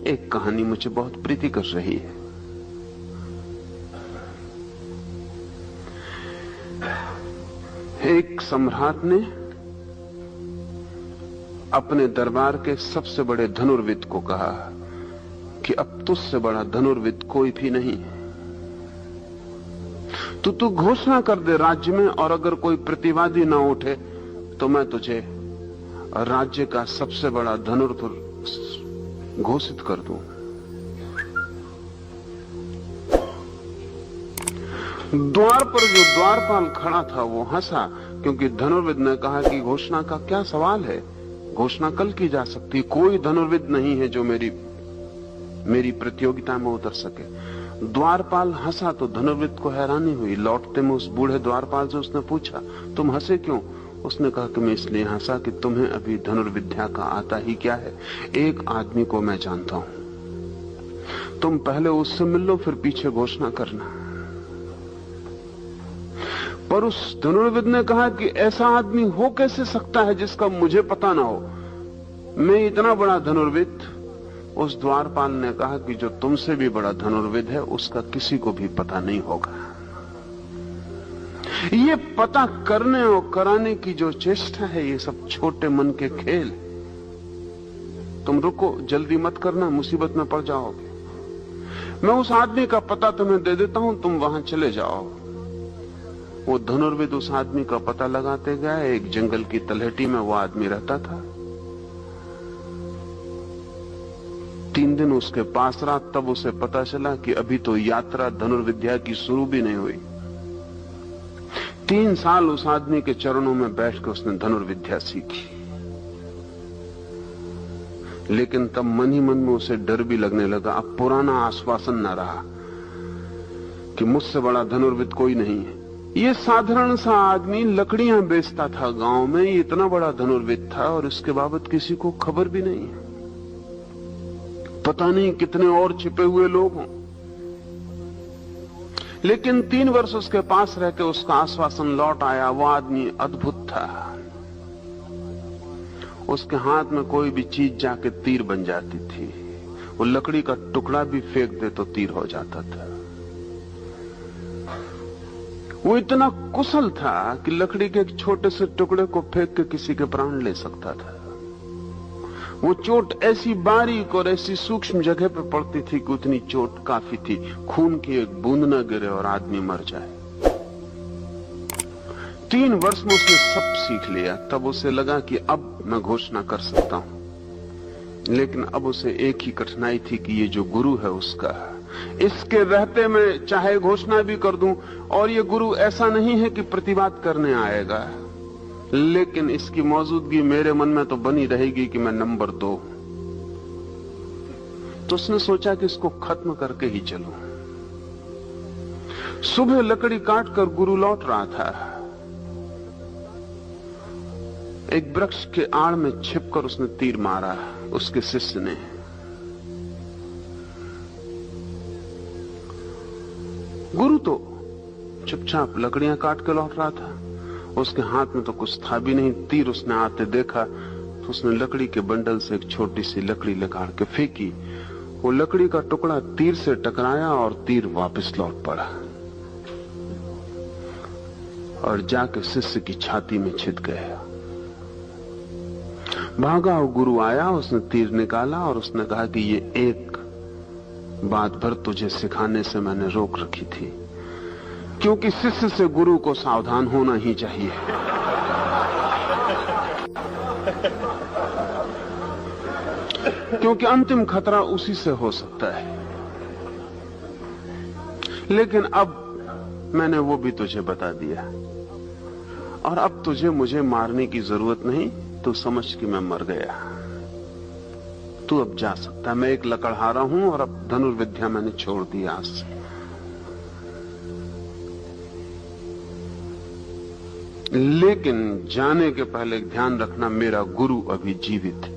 एक कहानी मुझे बहुत प्रीति कर रही है। एक सम्राट ने अपने दरबार के सबसे बड़े धनुर्विद को कहा कि अब तुझसे बड़ा धनुर्विद कोई भी नहीं। तू घोषणा कर दे राज्य में, और अगर कोई प्रतिवादी ना उठे तो मैं तुझे राज्य का सबसे बड़ा धनुर्धर घोषित कर दूं। द्वार पर जो द्वारपाल खड़ा था वो हंसा, क्योंकि धनुर्विद ने कहा कि घोषणा का क्या सवाल है, घोषणा कल की जा सकती। कोई धनुर्विद नहीं है जो मेरी प्रतियोगिता में उतर सके। द्वारपाल हंसा तो धनुर्विद को हैरानी हुई। लौटते में उस बूढ़े द्वारपाल से उसने पूछा, तुम हंसे क्यों? उसने कहा कि मैं इसलिए हंसा कि तुम्हें अभी धनुर्विद्या का आता ही क्या है। एक आदमी को मैं जानता हूं, तुम पहले उससे मिल लो, फिर पीछे घोषणा करना। पर उस धनुर्विद ने कहा कि ऐसा आदमी हो कैसे सकता है जिसका मुझे पता ना हो? मैं इतना बड़ा धनुर्विद। उस द्वारपाल ने कहा कि जो तुमसे भी बड़ा धनुर्विद है उसका किसी को भी पता नहीं होगा। ये पता करने और कराने की जो चेष्टा है, ये सब छोटे मन के खेल। तुम रुको, जल्दी मत करना, मुसीबत में पड़ जाओगे। मैं उस आदमी का पता तुम्हें दे देता हूं, तुम वहां चले जाओ। वो धनुर्विद उस आदमी का पता लगाते गए। एक जंगल की तलहटी में वो आदमी रहता था। 3 दिन उसके पास रहा, तब उसे पता चला कि अभी तो यात्रा धनुर्विद्या की शुरू भी नहीं हुई। 3 साल उस आदमी के चरणों में बैठकर उसने धनुर्विद्या सीखी, लेकिन तब मन ही मन में उसे डर भी लगने लगा। अब पुराना आश्वासन न रहा कि मुझसे बड़ा धनुर्विद कोई नहीं है। ये साधारण सा आदमी लकड़ियां बेचता था गांव में, ये इतना बड़ा धनुर्विद था और इसके बाबत किसी को खबर भी नहीं है। पता नहीं कितने और छिपे हुए लोग हों। लेकिन 3 वर्ष उसके पास रहकर उसका आश्वासन लौट आया। वो आदमी अद्भुत था। उसके हाथ में कोई भी चीज जाके तीर बन जाती थी। वो लकड़ी का टुकड़ा भी फेंक दे तो तीर हो जाता था। वो इतना कुशल था कि लकड़ी के एक छोटे से टुकड़े को फेंक के किसी के प्राण ले सकता था। वो चोट ऐसी बारीक और ऐसी सूक्ष्म जगह पर पड़ती थी कि उतनी चोट काफी थी, खून की एक बूंद न गिरे और आदमी मर जाए। 3 वर्ष में उसने सब सीख लिया। तब उसे लगा कि अब मैं घोषणा कर सकता हूं। लेकिन अब उसे एक ही कठिनाई थी कि ये जो गुरु है उसका, इसके रहते मैं चाहे घोषणा भी कर दूं, और ये गुरु ऐसा नहीं है कि प्रतिवाद करने आएगा, लेकिन इसकी मौजूदगी मेरे मन में तो बनी रहेगी कि मैं नंबर 2। तो उसने सोचा कि इसको खत्म करके ही चलूं। सुबह लकड़ी काटकर गुरु लौट रहा था। एक वृक्ष के आड़ में छिपकर उसने तीर मारा उसके शिष्य ने। गुरु तो चुपचाप लकड़ियां काट के लौट रहा था। उसके हाथ में तो कुछ था भी नहीं। तीर उसने आते देखा तो उसने लकड़ी के बंडल से एक छोटी सी लकड़ी निकाल के फेंकी। वो लकड़ी का टुकड़ा तीर से टकराया और तीर वापस लौट पड़ा और जाके शिष्य की छाती में छिद गया। भागा वो गुरु आया, उसने तीर निकाला और उसने कहा कि ये एक बात भर तुझे सिखाने से मैंने रोक रखी थी, क्योंकि शिष्य से गुरु को सावधान होना ही चाहिए। क्योंकि अंतिम खतरा उसी से हो सकता है। लेकिन अब मैंने वो भी तुझे बता दिया, और अब तुझे मुझे मारने की जरूरत नहीं। तू समझ कि मैं मर गया। तू अब जा सकता है। मैं एक लकड़हारा हूं और अब धनुर्विद्या मैंने छोड़ दी आज से। लेकिन जाने के पहले ध्यान रखना, मेरा गुरु अभी जीवित है।